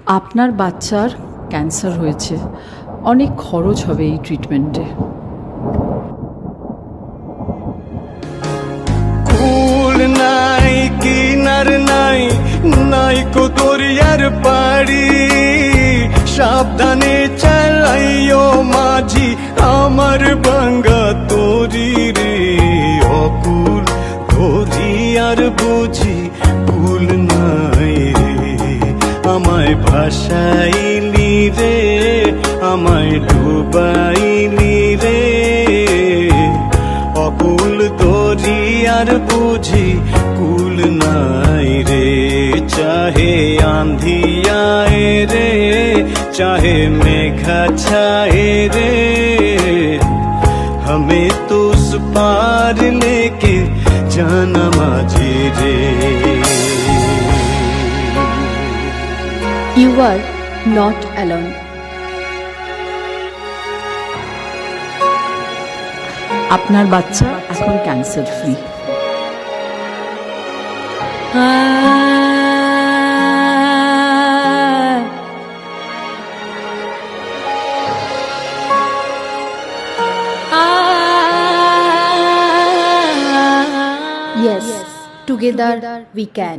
আপনার বাচ্চার ক্যান্সার হয়েছে, অনেক খরচ হবে এই ট্রিটমেন্টে। কুল নাই কিনার নাই, নাই কো দরিয়ার পাড়ি, সাবধানে চালাইও মাঝি আমার ভাঙ্গা তরি রে। অকুল দরিয়ার বুঝি কুল নাই রে, আমায় ভাসাইলি রে, আমায় ডুবাইলি রে। অকুল দরিয়ার বুঝি কুল নাই রে, চাহে आंधी आए रे, चाहे मेघा छाए रे, हमें तो उस पार लेके जाना माझी रे। You are not alone. আপনার বাচ্চা এখন cancer free. Yes, together we can.